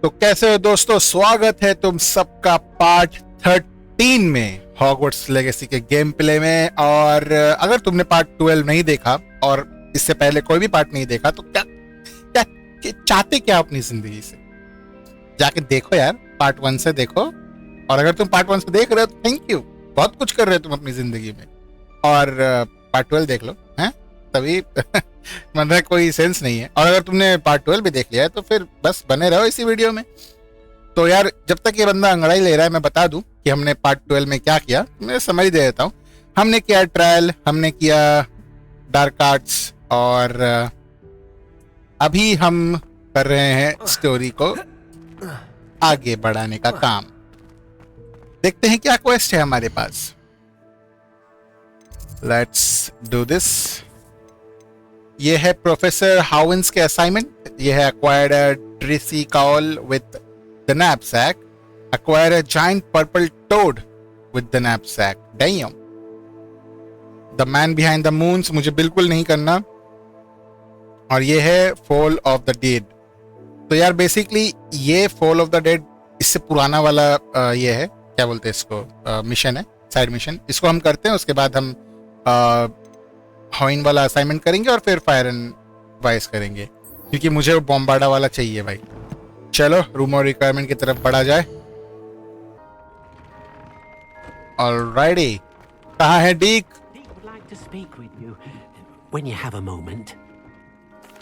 तो कैसे हो दोस्तों, स्वागत है तुम सबका पार्ट 13 में हॉगवर्ट्स लेगेसी के गेम प्ले में। और अगर तुमने पार्ट 12 नहीं देखा और इससे पहले कोई भी पार्ट नहीं देखा तो क्या क्या, क्या चाहते क्या अपनी जिंदगी से, जाके देखो यार, पार्ट 1 से देखो। और अगर तुम पार्ट 1 से देख रहे हो तो थैंक यू, बहुत कुछ कर रहे हो तुम अपनी जिंदगी में। और पार्ट 12 देख लो हैं, तभी मतलब कोई सेंस नहीं है। और अगर तुमने पार्ट 12 भी देख लिया है तो फिर बस बने रहो इसी वीडियो में। तो यार जब तक ये बंदा अंगड़ाई ले रहा है, मैं बता दूं कि हमने पार्ट 12 में क्या किया, मैं समझ दे देता हूँ। हमने किया ट्रायल, हमने किया डार्क आर्ट्स, और अभी हम कर रहे हैं स्टोरी को आगे बढ़ाने का काम। देखते हैं क्या क्वेस्ट है हमारे पास। Let's do this. ये है प्रोफेसर हाउंस के असाइनमेंट। ये है acquired a Tracy Cowell with the knapsack, acquire a giant purple toad with the knapsack. Damn. The man behind the moons मुझे बिल्कुल नहीं करना। और ये है Fall of the Dead। तो यार बेसिकली ये Fall of the Dead इससे पुराना वाला ये है, क्या बोलते हैं इसको, मिशन है, साइड मिशन। इसको हम करते हैं, उसके बाद हम हॉइन वाला असाइनमेंट करेंगे और फिर फायर एंड वाइस करेंगे, क्योंकि मुझे वो बॉम्बार्डा वाला चाहिए भाई। चलो रूम और रिक्वायरमेंट की तरफ बढ़ा जाए। ऑलराइटी, कहाँ है डीक?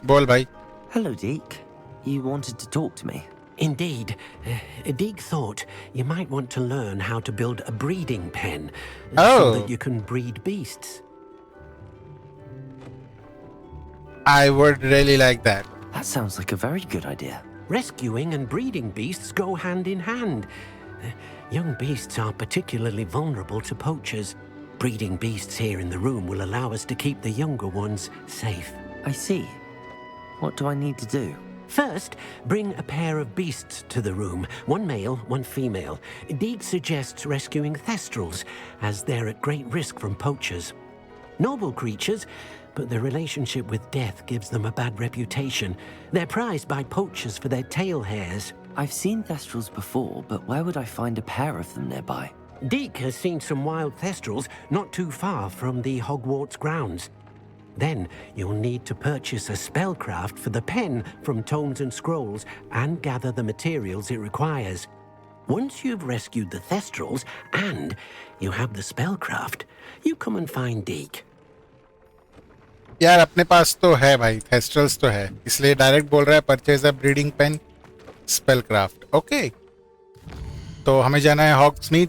बोल भाई। Hello, Deek. You wanted to talk to me? Indeed. Deek thought you might want to learn how to build a breeding pen so that you can breed beasts. I would really like that. That sounds like a very good idea. Rescuing and breeding beasts go hand in hand. Young beasts are particularly vulnerable to poachers. Breeding beasts here in the room will allow us to keep the younger ones safe. I see. What do I need to do? First, bring a pair of beasts to the room. One male, one female. Deek suggests rescuing thestrals, as they're at great risk from poachers. Noble creatures, but their relationship with death gives them a bad reputation. They're prized by poachers for their tail hairs. I've seen thestrals before, but where would I find a pair of them nearby? Deek has seen some wild thestrals not too far from the Hogwarts grounds. Then you'll need to purchase a spellcraft for the pen from Tomes and Scrolls and gather the materials it requires. Once you've rescued the thestrals and you have the spellcraft, you come and find Deek. यार अपने पास तो है भाई, थेस्ट्रल्स तो है, इसलिए direct बोल रहा है purchase a breeding pen spellcraft. Okay, तो हमें जाना है हॉग्समीड,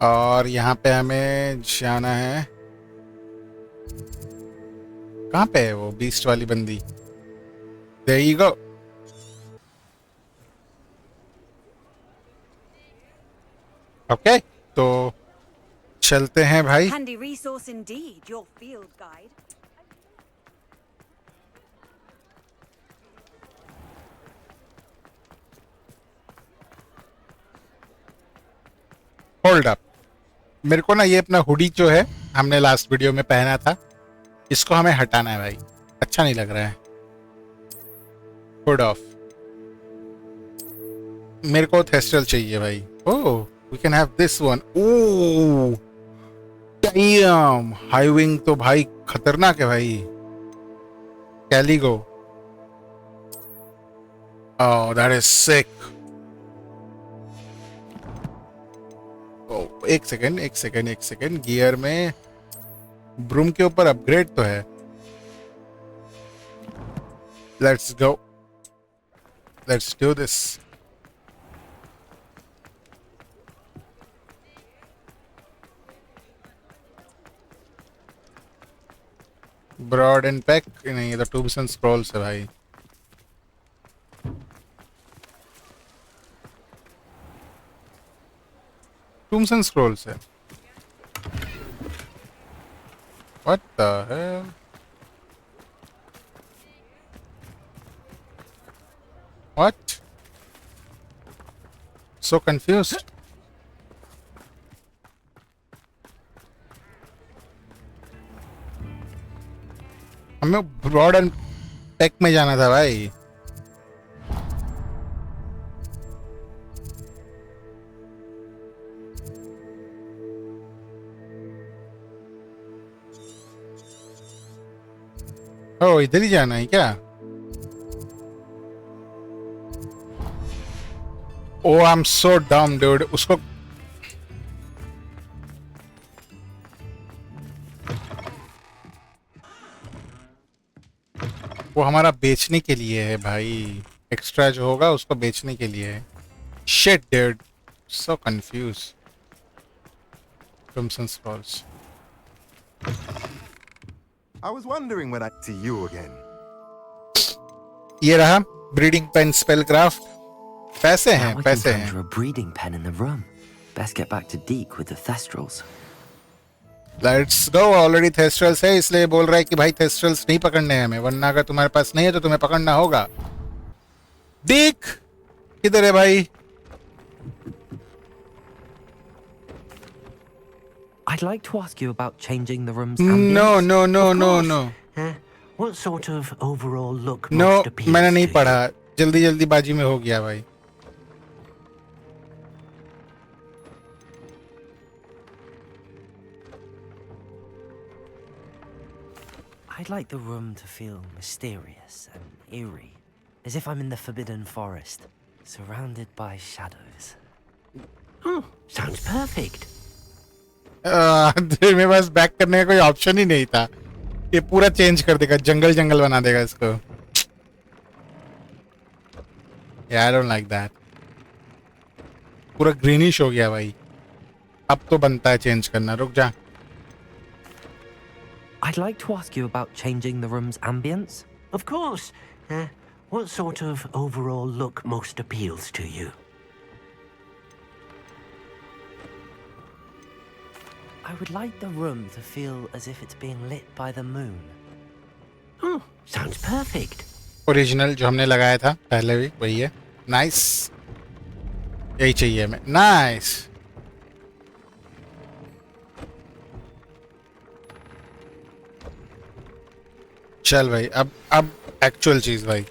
और यहाँ पे हमें जाना है, कहाँ पे है वो बीस्ट वाली बंदी? There you go. ओके, तो चलते हैं भाई। Handy resource indeed, your field guide. Hold up, मेरे को ना ये अपना हुडी जो है हमने लास्ट वीडियो में पहना था, इसको हमें हटाना है भाई, अच्छा नहीं लग रहा है। Hood off. मेरे को थेस्ट्रल चाहिए भाई। Oh, we can have this one. Oh damn, high wing तो भाई खतरनाक है भाई। Caligo, oh that is sick. एक सेकंड, गियर में ब्रूम के ऊपर अपग्रेड तो है। Let's go, let's do this. Brood and peck नहीं, ये तो टूम्स एंड स्क्रॉल्स है भाई। टूम्स एंड स्क्रॉल्स है। What the hell? What? So confused. हमें ब्रॉड एंड पैक में जाना था भाई। ओ इधर ही जाना है क्या? ओ आई एम सो डम डूड. उसको वो हमारा बेचने के लिए है भाई. एक्स्ट्रा जो होगा उसको बेचने के लिए है. Shit dude, so confuse. Crimson Scrolls. I was wondering when I'd see you again. ये रहा ब्रीडिंग पेन स्पेल क्राफ्ट. पैसे Now हैं, I can पैसे हैं. conjure a breeding pen in the room. Best get back to Deek with the Thestrals. Let's go. Already thestrals है, इसलिए बोल रहा है कि भाई थेस्ट्रल्स नहीं पकड़ने हैं हमें, वरना अगर तुम्हारे पास नहीं है तो तुम्हें पकड़ना होगा. डीक किधर है भाई? I'd like to ask you about changing the room's no ambience. No no Of no course. No What sort of overall look no. most appeals मैंने नहीं to पढ़ा, you? जल्दी जल्दी बाजी में हो गया भाई. I'd like the room to feel mysterious and eerie, as if I'm in the Forbidden Forest, surrounded by shadows. Oh, sounds perfect. मेरे पास बैक करने का कोई ऑप्शन ही नहीं था. ये पूरा चेंज कर देगा, जंगल जंगल बना देगा इसको. Yeah, I don't like that. पूरा ग्रीनिश हो गया भाई. अब तो बनता है चेंज करना. रुक जा. I'd like to ask you about changing the room's ambience. Of course. What sort of overall look most appeals to you? I would like the room to feel as if it's being lit by the moon. Oh, sounds perfect. Original जो हमने लगाया था पहले भी वही है. Nice. यही चाहिए हमें. नाइस. चल भाई, अब एक्चुअल चीज भाई.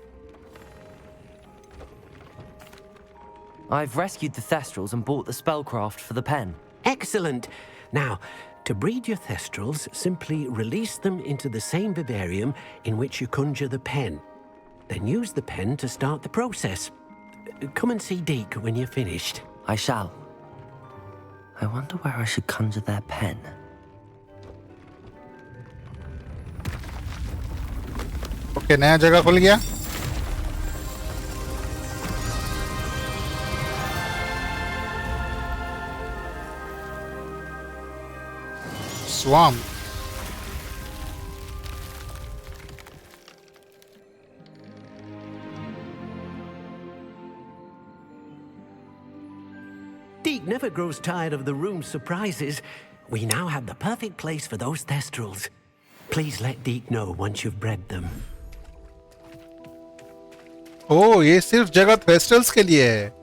I've rescued the Thestrals and bought the spellcraft for the pen. Excellent. Now, to breed your Thestrals, simply release them into the same vivarium in which you conjure the pen. Then use the pen to start the process. Come and see Deek when you're finished. I shall. I wonder where I should conjure their pen. Okay, नया जगह खुल गया. स्वाम. Deek never grows tired of the room's surprises. We now have the perfect place for those Thestrals. Please let Deek know once you've bred them. ओ, ये सिर्फ जगह festivals के लिए है.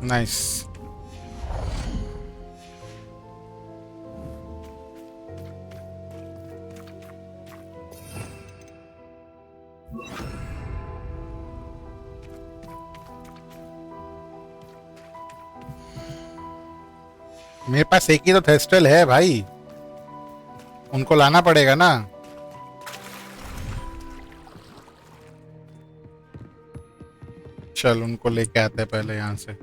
नाइस. मेरे पास एक ही तो थेस्टल है भाई, उनको लाना पड़ेगा ना. चल उनको लेके आते हैं पहले यहाँ से.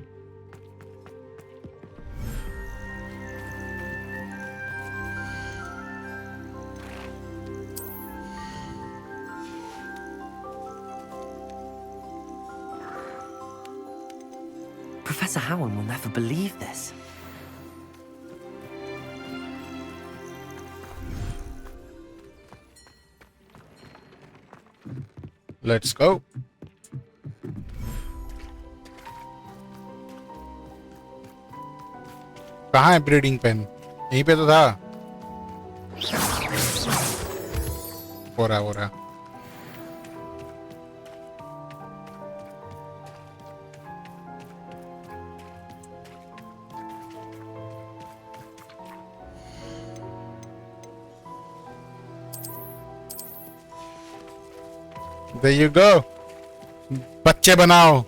Professor Howard will never believe this. Let's go. कहाँ है ब्रीडिंग पेन? यहीं पे तो था. हो रहा. There you go. बच्चे बनाओ.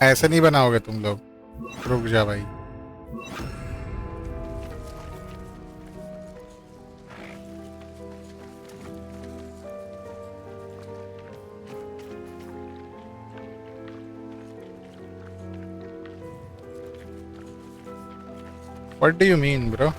ऐसे नहीं बनाओगे तुम लोग. रुक जा भाई. What do you mean, bro?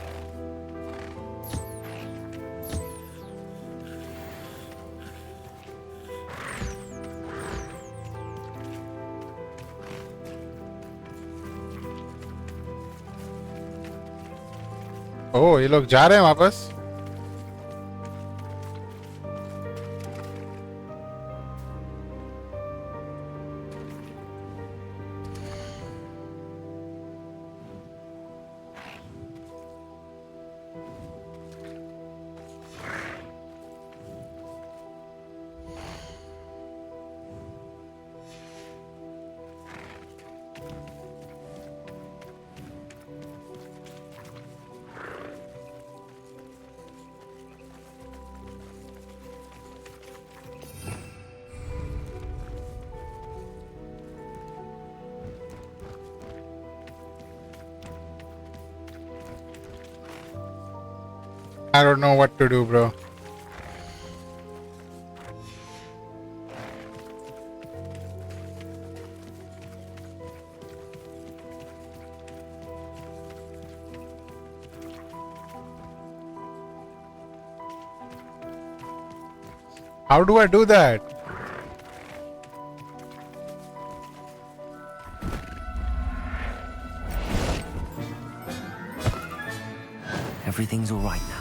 ओह, ये लोग जा रहे हैं वापस. I don't know what to do, bro. How do I do that? Everything's all right now.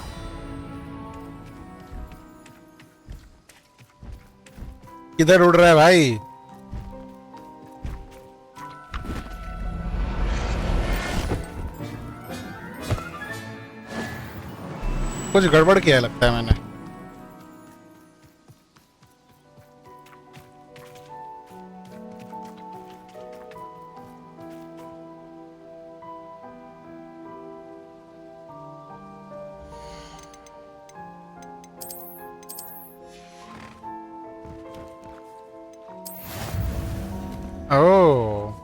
किधर उड़ रहा है भाई? कुछ गड़बड़ किया लगता है मैंने. Oh.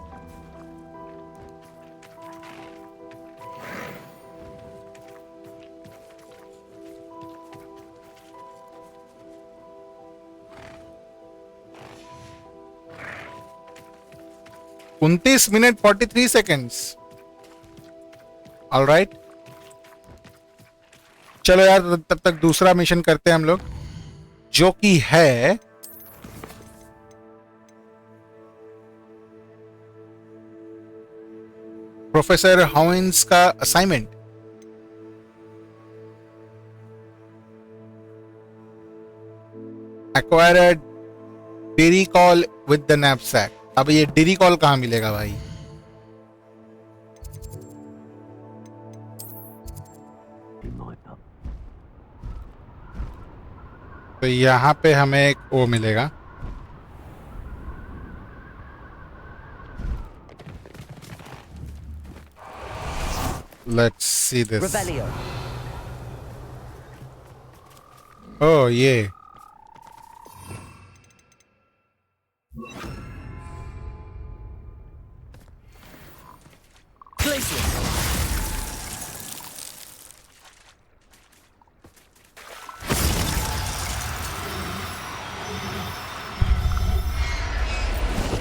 $29 43 All right. चलो यार, तब तक दूसरा मिशन करते हैं हम लोग, जो कि है प्रोफेसर हॉविन्स का assignment. Acquire a dairy call with the knapsack. अब ये डेरी कॉल कहाँ मिलेगा भाई? तो यहाँ पे हमें एक वो मिलेगा. Let's see this. Rebellion. Oh, yeah. Glacius.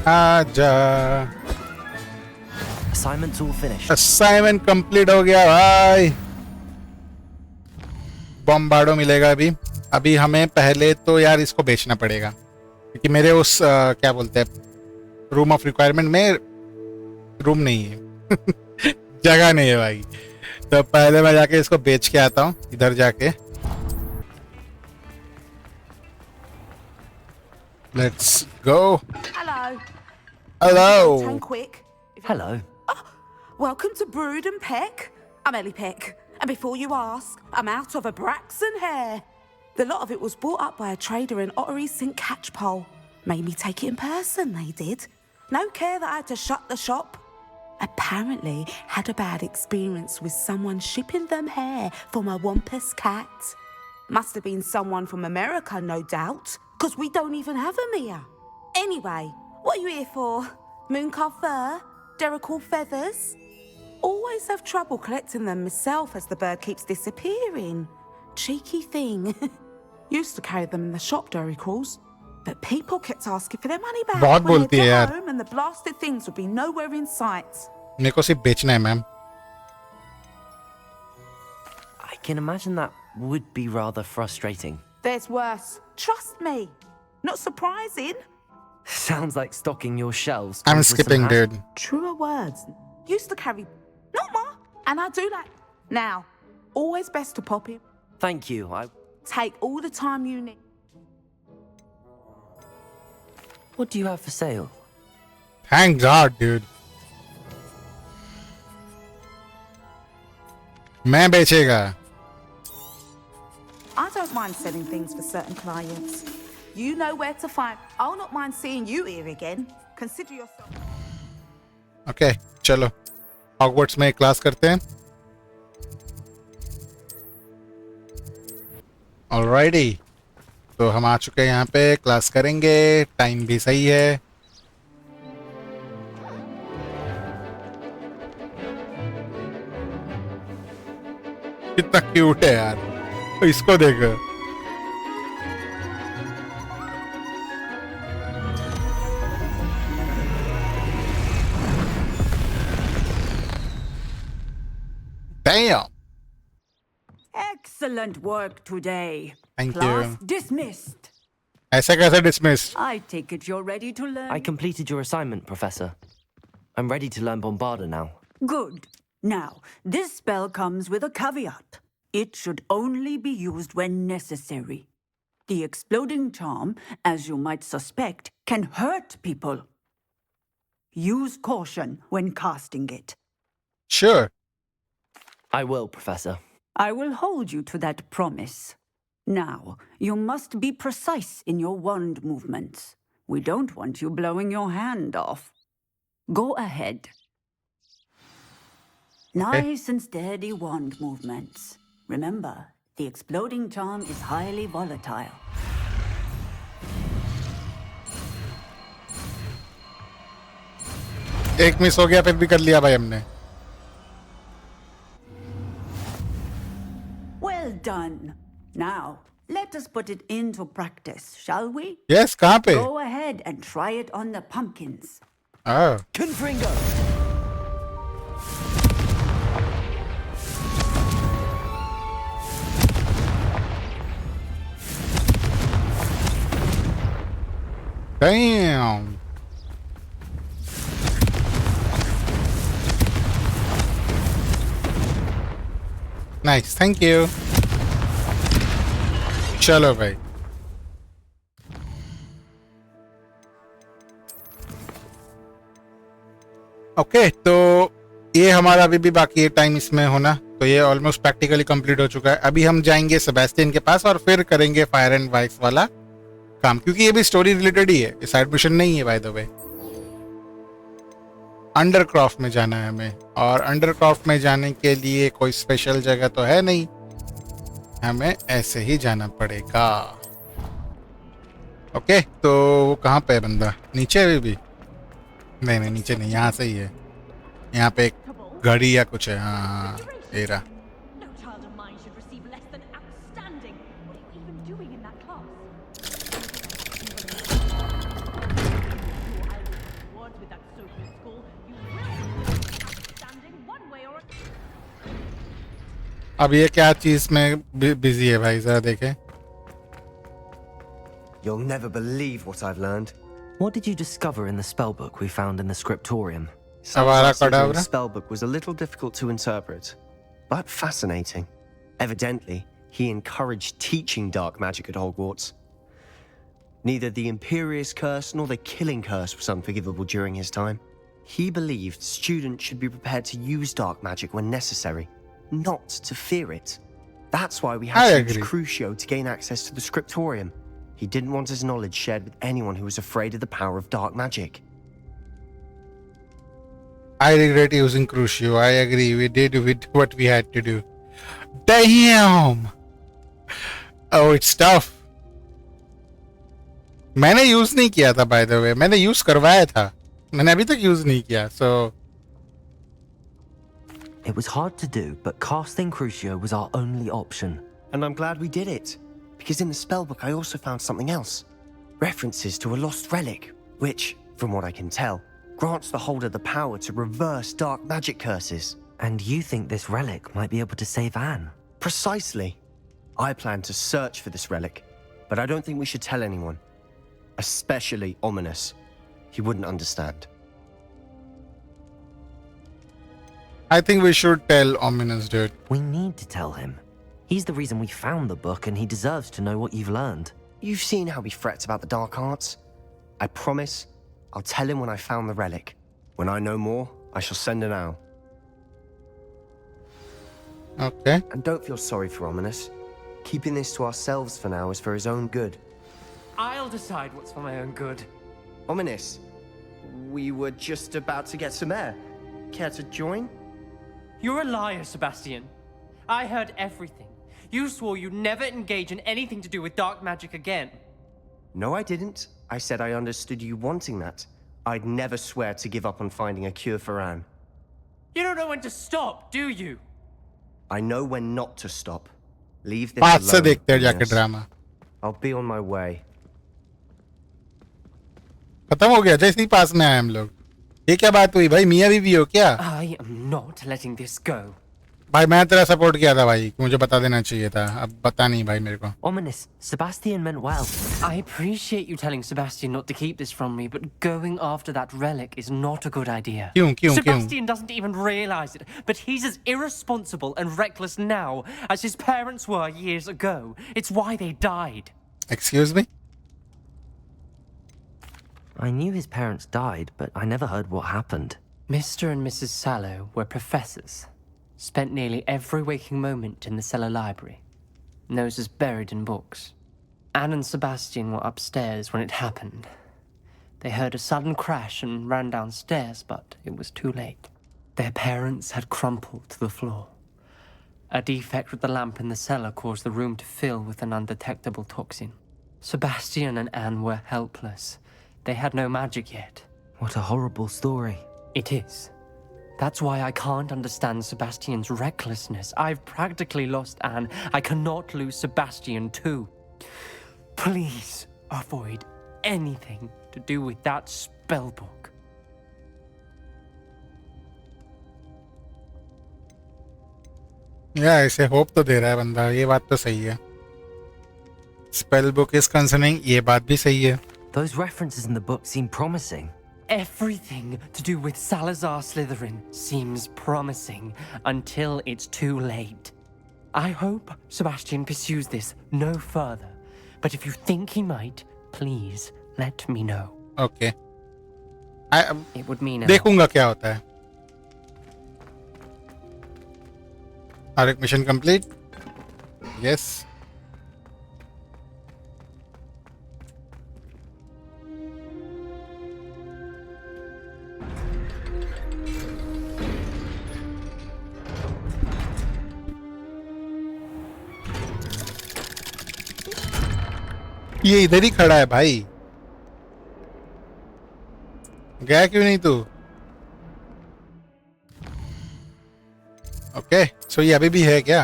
आजा. Assignment's all finished. Assignment complete हो गया भाई. बॉम्बार्डो मिलेगा अभी. अभी हमें पहले तो यार इसको बेचना पड़ेगा, क्योंकि मेरे उस क्या बोलते हैं, रूम ऑफ रिक्वायरमेंट में रूम नहीं है. जगह नहीं है भाई. तो पहले मैं जाके इसको बेच के आता हूँ इधर जाके. Let's go. Hello. Hello. Turn quick. Hello. Welcome to Brood and Peck. I'm Ellie Peck. And before you ask, I'm out of a Braxton hair. The lot of it was bought up by a trader in Ottery St. Catchpole. Made me take it in person, they did. No care that I had to shut the shop. apparently had a bad experience with someone shipping them hair from a Wampus cat. Must have been someone from America, no doubt, because we don't even have them here. Anyway, what are you here for? Mooncar fur? Derrickle feathers? Always have trouble collecting them myself as the bird keeps disappearing. Cheeky thing. Used to carry them in the shop, Derricles. But people kept asking for their money back बहुत when they'd बोलती है get यार. home and the blasted things would be nowhere in sight. मेरे को सिर्फ बेचना है ma'am. I can imagine that would be rather frustrating. There's worse. Trust me. Not surprising. Sounds like stocking your shelves. I'm comes with some skipping, hassle. dude. Truer words. Used to carry... Not ma. And I do like... Now, always best to pop in. Thank you. Take all the time you need. What do you have for sale? Thank God, dude. मैं बेचेगा. I don't mind selling things for certain clients. You know where to find. I'll not mind seeing you here again. Consider yourself. Okay, चलो. Hogwarts में class करते हैं. Alrighty. तो हम आ चुके हैं यहाँ पे. क्लास करेंगे. टाइम भी सही है. कितना क्यूट है यार. तो इसको देखो. Damn. Excellent work today. Thank Class you. dismissed. ऐसे कैसे dismissed? I take it you're ready to learn. I completed your assignment, Professor. I'm ready to learn Bombarda now. Good. Now, this spell comes with a caveat. It should only be used when necessary. The exploding charm, as you might suspect, can hurt people. Use caution when casting it. Sure. I will, Professor. I will hold you to that promise. Now, you must be precise in your wand movements. We don't want you blowing your hand off. Go ahead. Nice and steady wand movements. Remember, the exploding charm is highly volatile. एक miss हो गया फिर भी कर लिया भाई हमने. Well done. Now, let us put it into practice, shall we? Yes, कहाँ पे? Go ahead and try it on the pumpkins. Oh. Confringo! Damn. Nice, thank you. चलो भाई. ओके, तो ये हमारा अभी भी बाकी है टाइम इसमें होना. तो ये ऑलमोस्ट प्रैक्टिकली कंप्लीट हो चुका है. अभी हम जाएंगे सेबेस्टियन के पास और फिर करेंगे फायर एंड वाइस वाला काम, क्योंकि ये भी स्टोरी रिलेटेड ही है. ये साइड मिशन नहीं है बाय द वे. अंडरक्रॉफ्ट में जाना है हमें, और अंडरक्रॉफ्ट में जाने के लिए कोई स्पेशल जगह तो है नहीं. हमें ऐसे ही जाना पड़ेगा. ओके, तो वो कहाँ पे है बंदा? नीचे भी? नहीं नहीं, नीचे नहीं, यहाँ से ही है. यहाँ पे एक घड़ी या कुछ है. हाँ, ये रहा. No child of mine should receive less than outstanding. What are you even doing in that class? I will reward with that social score. You will receive outstanding one way or another. अब ये क्या चीज में busy है भाई, जरा देखें. You'll never believe what I've learned. What did you discover in the spellbook we found in the scriptorium? Avara Some Kedavra? of the spellbook was a little difficult to interpret, but fascinating. Evidently, he encouraged teaching dark magic at Hogwarts. Neither the Imperious Curse nor the Killing Curse was unforgivable during his time. He believed students should be prepared to use dark magic when necessary, not to fear it. That's why we had I to agree. use Crucio to gain access to the scriptorium. He didn't want his knowledge shared with anyone who was afraid of the power of dark magic. I regret using Crucio. I agree. We did with what we had to do. Damn. Oh, it's tough. मैंने use नहीं किया था by the way. मैंने use करवाया था. मैंने अभी तक यूज नहीं किया. So It was hard to do, but casting Crucio was our only option. And I'm glad we did it, because in the spellbook I also found something else. References to a lost relic, which, from what I can tell, grants the holder the power to reverse dark magic curses. And you think this relic might be able to save Anne? Precisely. I plan to search for this relic, but I don't think we should tell anyone. Especially Ominous. He wouldn't understand. I think we should tell Ominous, dude. We need to tell him. He's the reason we found the book, and he deserves to know what you've learned. You've seen how he frets about the dark arts. I promise I'll tell him when I found the relic. When I know more, I shall send an owl. Okay. And don't feel sorry for Ominous. Keeping this to ourselves for now is for his own good. I'll decide what's for my own good. Ominous, we were just about to get some air. Care to join? You're a liar, Sebastian. I heard everything. You swore you'd never engage in anything to do with dark magic again. No, I didn't. I said I understood you wanting that. I'd never swear to give up on finding a cure for Anne. You don't know when to stop, do you? I know when not to stop. Leave this पाँच से alone. देखते हैं जाके Ominous. Drama. I'll be on my way. खत्म हो गया जैसे ही पास में आए हम लोग. ये क्या बात हुई भाई? मियाँ बीवी हो क्या? I am not letting this go. भाई मैं तेरा सपोर्ट किया था भाई. मुझे बता देना चाहिए था. अब बता नहीं भाई मेरे को. Ominous, Sebastian meant well. I appreciate you telling Sebastian not to keep this from me, but going after that relic is not a good idea. क्यों? Sebastian doesn't even realize it, but he's as irresponsible and reckless now as his parents were years ago. It's why they died. Excuse me? I knew his parents died, but I never heard what happened. Mr. and Mrs. Sallow were professors. Spent nearly every waking moment in the cellar library. Noses buried in books. Anne and Sebastian were upstairs when it happened. They heard a sudden crash and ran downstairs, but it was too late. Their parents had crumpled to the floor. A defect with the lamp in the cellar caused the room to fill with an undetectable toxin. Sebastian and Anne were helpless. They had no magic yet. What a horrible story. It is. That's why I can't understand Sebastian's recklessness. I've practically lost Anne. I cannot lose Sebastian too. Please avoid anything to do with that spellbook. या ऐसे hope तो दे रहा है बंदा. ये बात तो सही है. Spell book is concerning. ये बात भी सही है. Those references in the book seem promising. Everything to do with Salazar Slytherin seems promising until it's too late. I hope Sebastian pursues this no further, but if you think he might, please let me know. Okay. It would mean a lot. देखूंगा क्या होता है. Our mission complete? Yes. ये इधर ही खड़ा है भाई. गया क्यों नहीं तू? ओके सो ये अभी भी है क्या?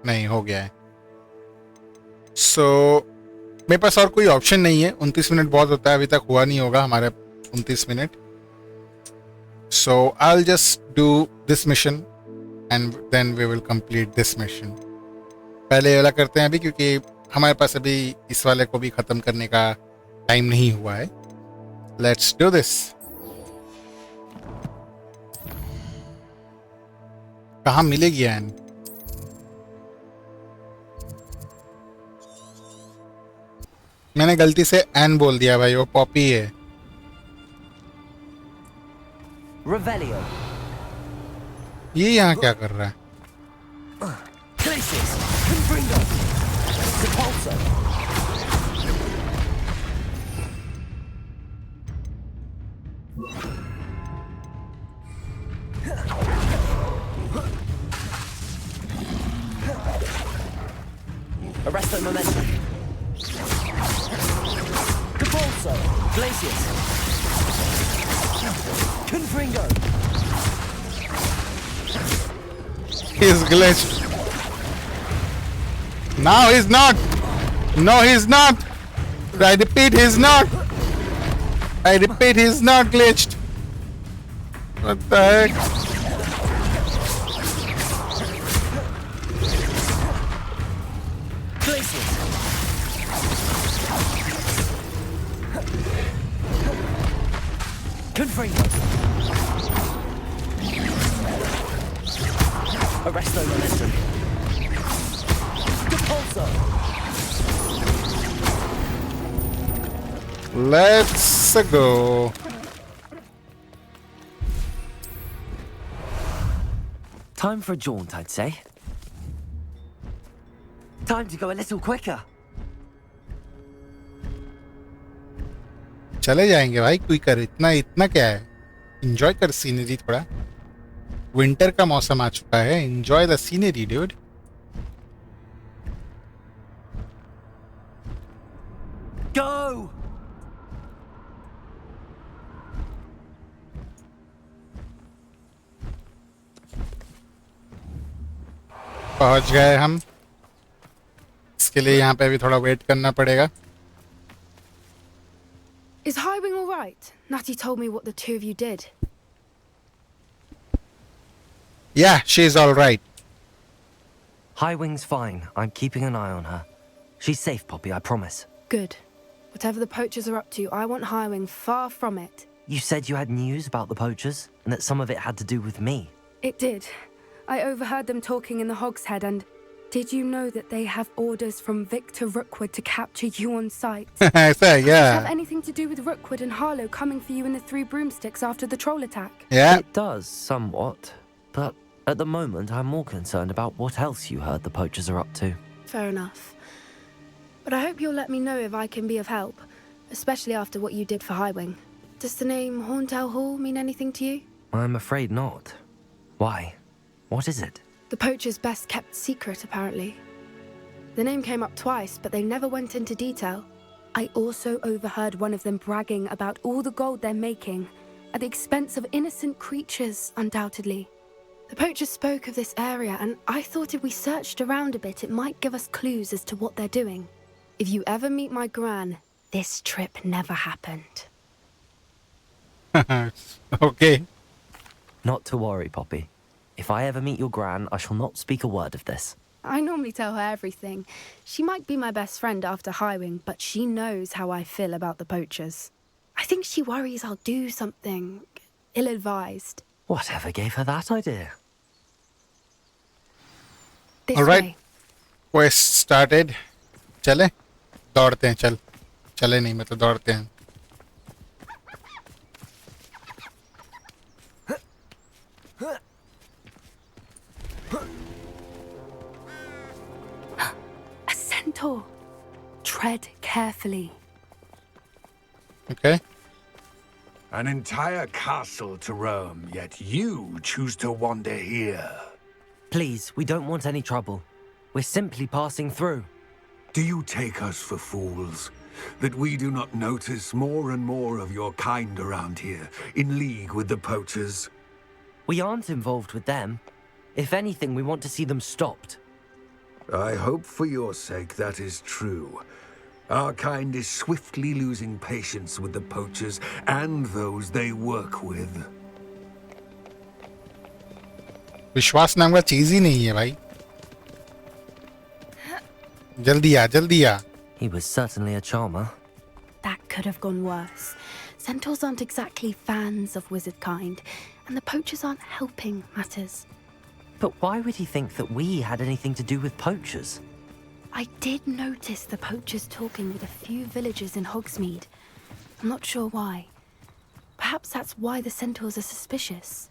नहीं हो गया है. सो मेरे पास और कोई ऑप्शन नहीं है. 29 मिनट बहुत होता है. अभी तक हुआ नहीं होगा हमारे 29 minute. So I will just do this mission and then we will complete this mission. पहले ये वाला करते हैं अभी, क्योंकि हमारे पास अभी इस वाले को भी खत्म करने का टाइम नहीं हुआ है. Let's do this. कहाँ मिलेगी एन? मैंने गलती से एन बोल दिया भाई. वो पॉपी है. Revelio. ये यहाँ क्या कर रहा है? Glacis. Confringo. Sepulso. Arresto momentum. Depulso. Glacius. Confringo. He's glitched. Now he's not. No, he's not. I repeat, he's not. I repeat, he's not glitched. What the heck? Glacius. Confringo. Arresto momentum. Depulso. Let's go. Time for a jaunt, I'd say. Time to go a little quicker. चले जाएंगे भाई, कोई कर इतना इतना क्या है. Enjoy कर सीनरी थोड़ा. विंटर का मौसम आ चुका है. Enjoy the scenery dude. Go! पहुंच गए हम. इसके लिए यहाँ पे अभी थोड़ा वेट करना पड़ेगा. Is Highwing all right? Natty told me what the two of you did. Yeah, she's all right. Highwing's fine. I'm keeping an eye on her. She's safe, Poppy, I promise. Good. Whatever the poachers are up to, I want Highwing far from it. You said you had news about the poachers, and that some of it had to do with me. It did. I overheard them talking in the Hogshead, and did you know that they have orders from Victor Rookwood to capture you on sight? So, Does it have yeah. anything to do with Rookwood and Harlow coming for you in the Three Broomsticks after the troll attack? Yeah. It does, somewhat. But at the moment, I'm more concerned about what else you heard the poachers are up to. Fair enough. But I hope you'll let me know if I can be of help, especially after what you did for Highwing. Does the name Horntail Hall mean anything to you? I'm afraid not. Why? What is it? The poacher's best kept secret, apparently. The name came up twice, but they never went into detail. I also overheard one of them bragging about all the gold they're making, at the expense of innocent creatures, undoubtedly. The poachers spoke of this area, and I thought if we searched around a bit, it might give us clues as to what they're doing. If you ever meet my gran, this trip never happened. Okay. Not to worry, Poppy. If I ever meet your gran, I shall not speak a word of this. I normally tell her everything. She might be my best friend after Highwing, but she knows how I feel about the poachers. I think she worries I'll do something ill-advised. Whatever gave her that idea? This All right. way. Quest started. चले दौड़ते हैं. चल चले नहीं मतलब दौड़ते हैं. A centaur. Tread carefully. Okay. An entire castle to roam, yet you choose to wander here. Please, we don't want any trouble. We're simply passing through. Do you take us for fools? That we do not notice more and more of your kind around here, in league with the poachers? We aren't involved with them. If anything, we want to see them stopped. I hope for your sake that is true. Our kind is swiftly losing patience with the poachers and those they work with. विश्वास नाम का चीज ही नहीं है भाई. जल्दी आ जल्दी आ. He was certainly a charmer. That could have gone worse. Centaurs aren't exactly fans of wizard kind, and the poachers aren't helping matters. But why would he think that we had anything to do with poachers? I did notice the poachers talking with a few villagers in Hogsmeade. I'm not sure why. Perhaps that's why the centaurs are suspicious.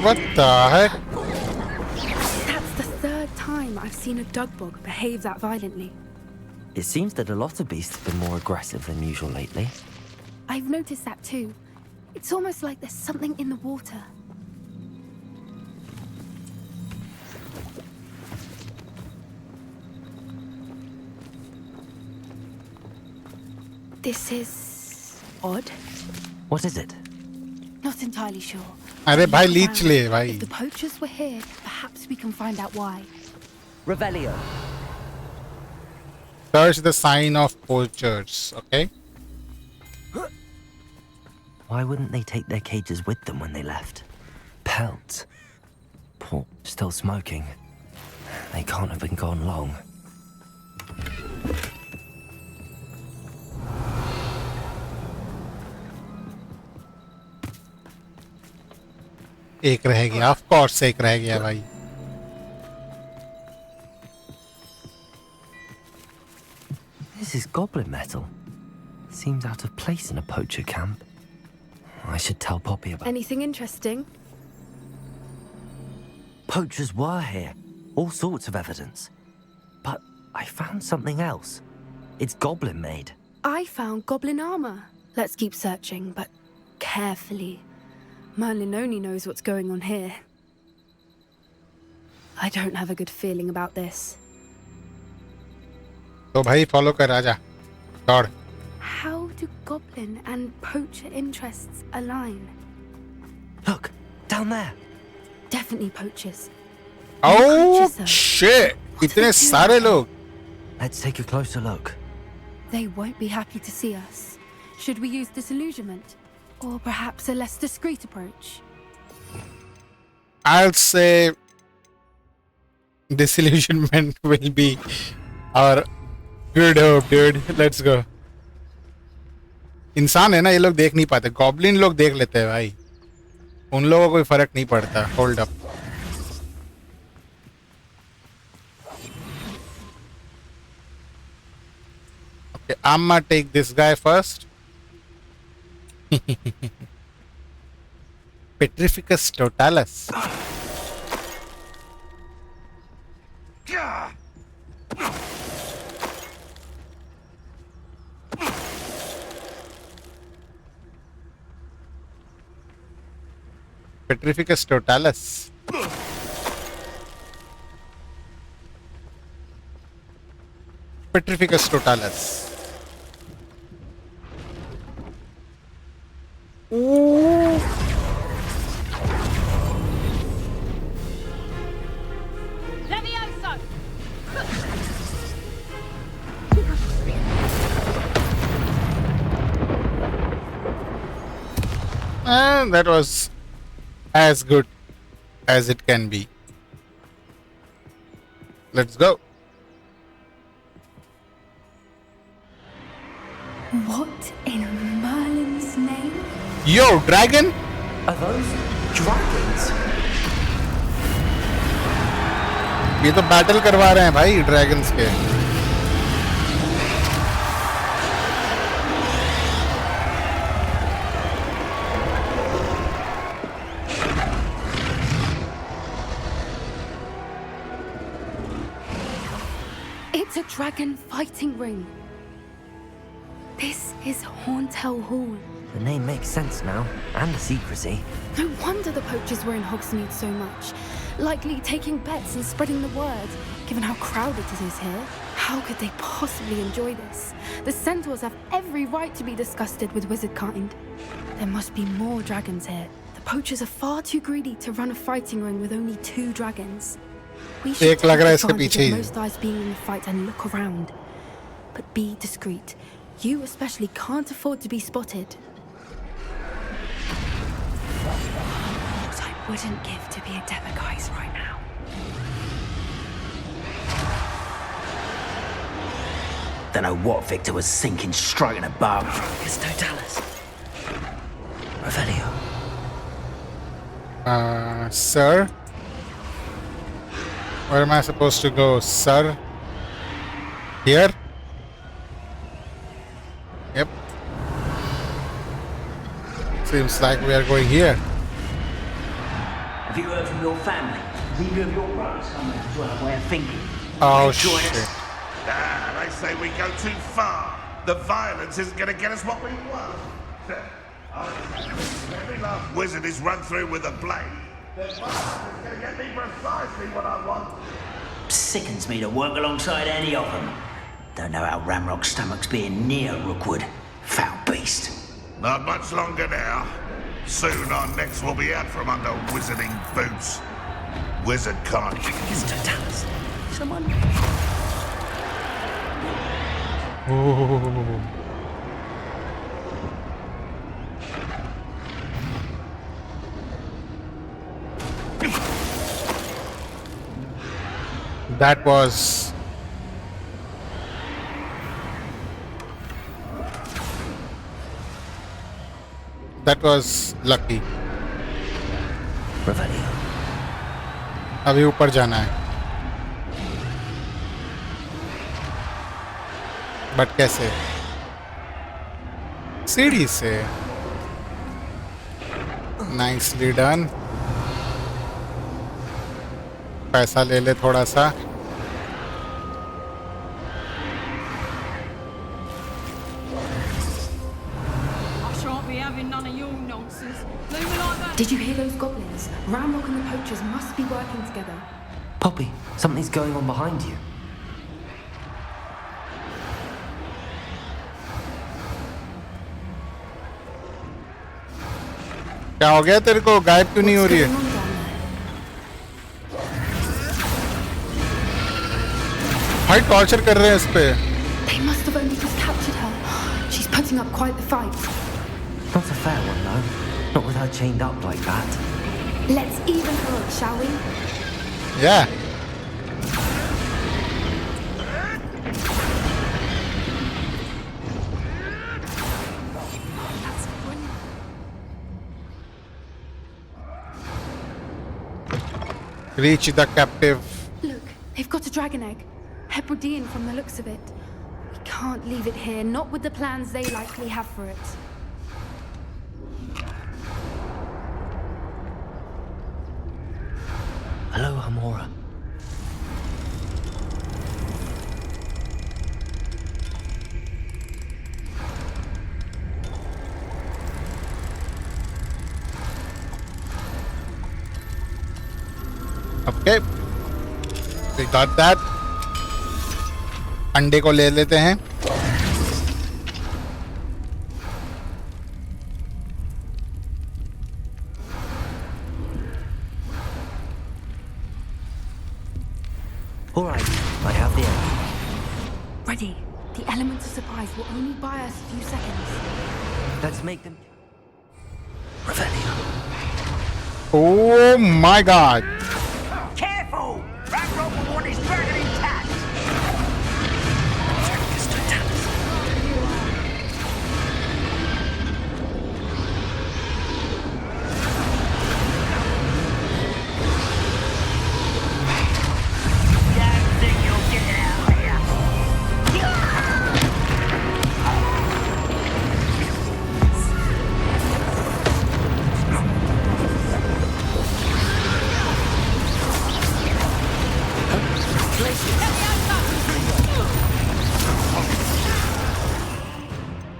What the heck? That's the third time I've seen a dugbog behave that violently. It seems that a lot of beasts have been more aggressive than usual lately. I've noticed that too. It's almost like there's something in the water. This is odd. What is it? Not entirely sure. अरे भाई Look Leach around. ले भाई. If the poachers were here, perhaps we can find out why. Revelio. Search the sign of poachers. Okay. Why wouldn't they take their cages with them when they left? Pelts. Poor, still smoking. They can't have been gone long. एक रह गया. Of course एक रह गया भाई. This is goblin metal. Seems out of place in a poacher camp. I should tell Poppy about. Anything interesting? Poachers were here. All sorts of evidence. But I found something else. It's goblin made. I found goblin armor. Let's keep searching, but carefully. Merlin only knows what's going on here. I don't have a good feeling about this. तो भाई follow कर आजा. दौड़. How do goblin and poacher interests align? Look, down there. Definitely poachers. Oh Poachers, though. shit. इतने सारे लोग. Let's take a closer look. They won't be happy to see us. Should we use disillusionment? Or perhaps a less discreet approach? I'll say disillusionment will be our good hope, dude. Let's go. इंसान है ना, ये लोग देख नहीं पाते. Goblin लोग देख लेते हैं भाई. उन लोगों को कोई फर्क नहीं पड़ता. Hold up. Okay, I'm gonna take this guy first. Petrificus totalis. Petrificus totalis. Petrificus totalis. Levioso! And that was as good as it can be. Let's go. What in Merlin's name? Yo, dragon? Are those dragons? ये तो battle करवा रहे हैं भाई dragons के. It's a dragon fighting ring. This is Hauntel Hall. The name makes sense now, and the secrecy. No wonder the poachers were in Hogsmeade so much. Likely taking bets and spreading the word, given how crowded it is here. How could they possibly enjoy this? The centaurs have every right to be disgusted with wizard kind. There must be more dragons here. The poachers are far too greedy to run a fighting ring with only 2 dragons. We should एक लग रहा है take इसके advantage पीछे of he. most eyes being in the fight and look around. But be discreet. You especially can't afford to be spotted. What I wouldn't give to be a Demiguise right now. Don't know what Victor was thinking, striking a barb. It's Totalis. Revelio. Sir? Where am I supposed to go, sir? Here? Yep. Seems like we are going here. Have you heard from your family? Neither of your brothers come around to our way of thinking. Oh, Join us. shit. They say we go too far. The violence isn't going to get us what we want. Every last wizard is run through with a blade. The bastard's gonna get me precisely what I want. Sickens me to work alongside any of them. Don't know how Ramrock's stomach's being near Rookwood. Foul beast. Not much longer now. Soon our necks will be out from under wizarding boots. Wizard can't. Mr. Tallis. Someone. Oh. That was lucky. अभी ऊपर जाना है, but कैसे? सीढ़ी से. Nicely done. पैसा ले ले थोड़ा सा. Did you hear those goblins? Ramrock and the poachers must be working together. Poppy, something's going on behind you. क्या हो गया तेरे को? गायब क्यों नहीं हो रही है? भाई टॉर्चर कर रहे हैं इस पे. They must have only just captured her. She's putting up quite the fight. Not a fair one, though. Not with her chained up like that. Let's even her up, shall we? Yeah. Reach the captive. Look, they've got a dragon egg. Hebridean from the looks of it. We can't leave it here, not with the plans they likely have for it. Hello, Hamora. Okay. We got that. अंडे को ले लेते हैं. All right, I have the egg. Ready. The elements of surprise will only buy us a few seconds. Let's make them. Revelio. Oh my God. Careful! Ramrock will want his dragon intact.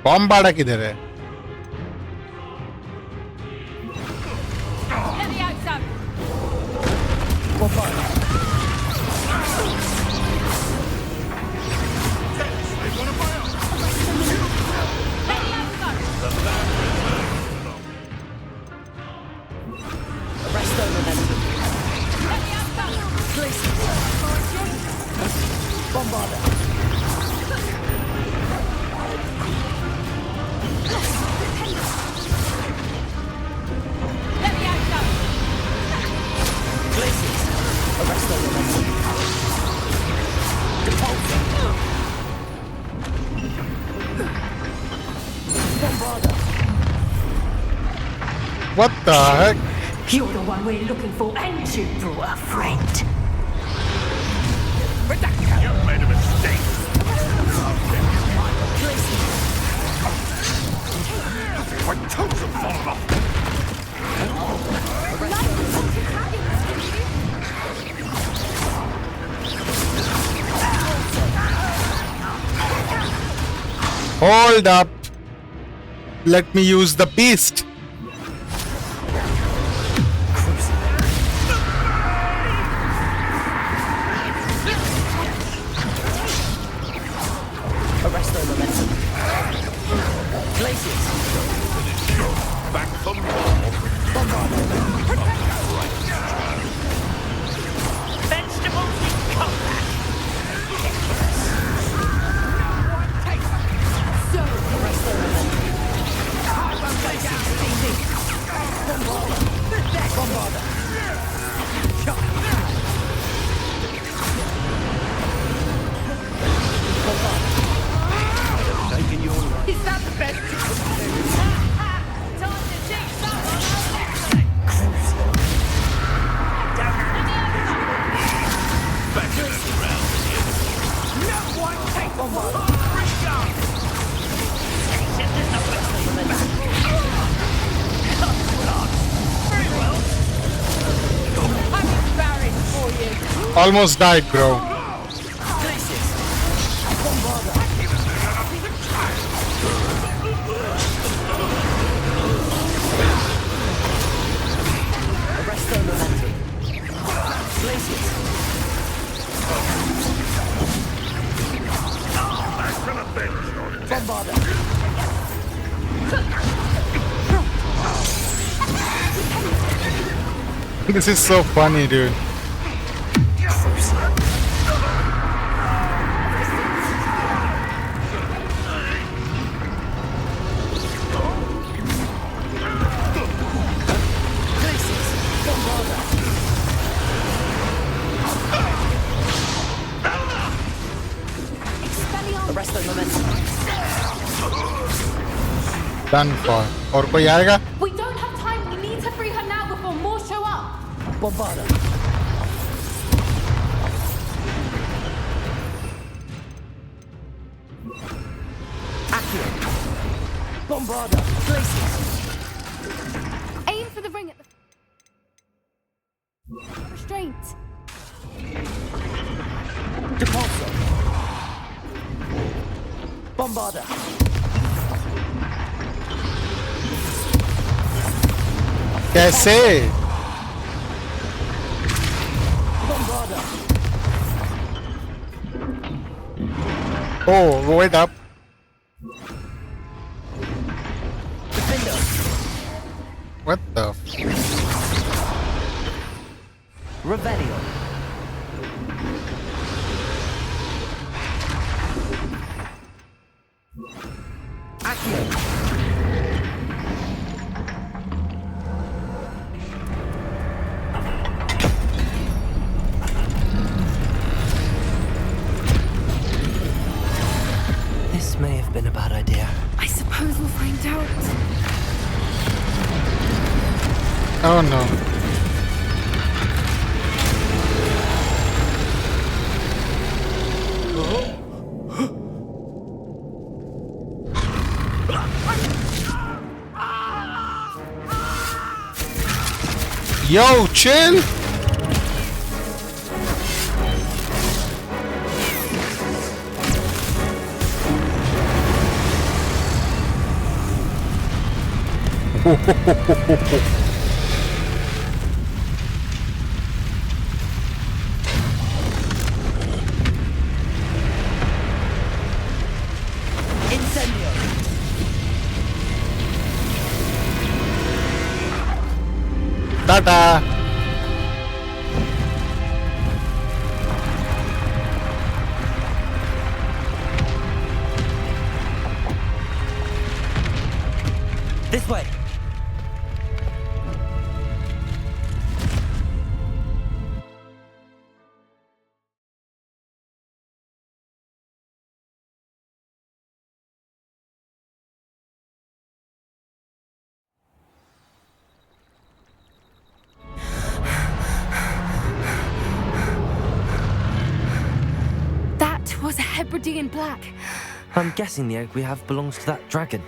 बॉम्बाड़ा किधर है? What the heck? You're the one we're looking for, and you brought a friend. You made a mistake. My toes have fallen off. Hold up. Let me use the beast. Arrest their momentum. Glaciers. Back from Vegetables in combat. Arrest their momentum. Bombarder. Is that the best you can do? Time to take someone back in the ground. No one take one. Very well. I'm embarrassed for you. Almost died, bro. Arrest their momentum. Glaciers. Back to the bench. Bombarder. This is so funny, dude. Arrest their momentum. Done for. और कोई आएगा? We don't have time. We need to free her now before more show up. Bombarder. Accio. Bombarder. Glaciers. Aim for the ring at the restraint. Depulso. Bombarder. कैसे? Bombarder. Oh, wait up. Defender. What the? Revelio. Accio. This may have been a bad idea. I suppose we'll find out. Oh no. Yo, chill. Incendio. Tata. This way. That was a Hebridean black. I'm guessing the egg we have belongs to that dragon.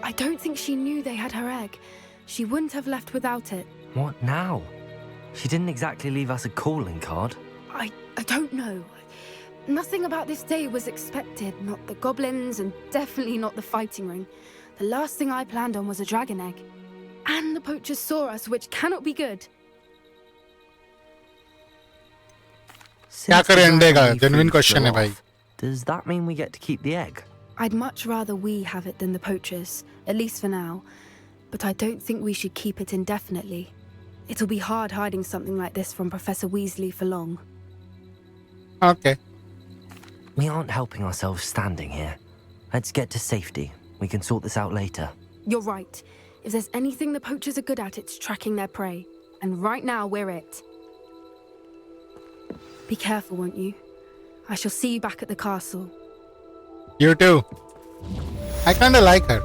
I don't think she knew they had her egg. She wouldn't have left without it. What now? She didn't exactly leave us a calling card. I don't know. Nothing about this day was expected. Not the goblins, and definitely not the fighting ring. The last thing I planned on was a dragon egg. And the poachers saw us, which cannot be good. क्या Since the करें अंडे का? dragon Genuine food question flew है भाई. off, does that mean we get to keep the egg? I'd much rather we have it than the poachers, at least for now. But I don't think we should keep it indefinitely. It'll be hard hiding something like this from Professor Weasley for long. Okay. We aren't helping ourselves standing here. Let's get to safety. We can sort this out later. You're right. If there's anything the poachers are good at, it's tracking their prey. And right now, we're it. Be careful, won't you? I shall see you back at the castle. You too. I kinda like her.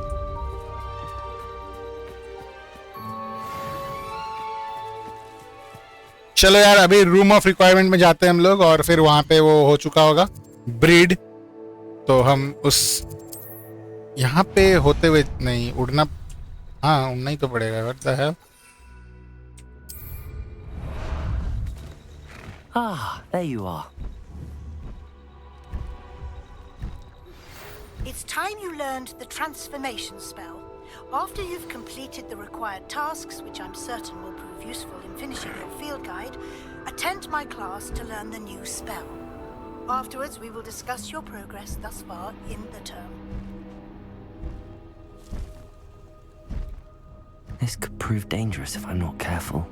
चलो यार, अभी room of requirement में जाते हैं हम लोग, और फिर वहां पे वो हो चुका होगा ब्रीड, तो हम उस यहाँ पे होते हुए नहीं उड़ना, हाँ उड़ना ही तो पड़ेगा. What the hell. Ah, there you are. It's time you learned the transformation spell. After you've completed the required tasks, which I'm certain will prove useful in finishing your field guide, attend my class to learn the new spell. Afterwards, we will discuss your progress thus far in the term. This could prove dangerous if I'm not careful.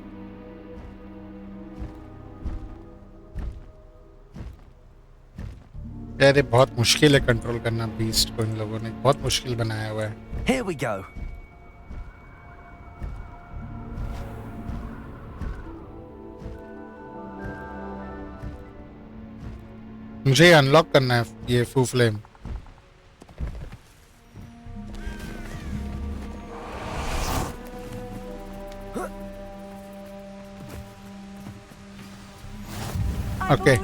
यार ये बहुत मुश्किल है control करना beast को. इन लोगों ने बहुत मुश्किल बनाया हुआ है. Here we go. मुझे अनलॉक करना है ये फू flame. Okay,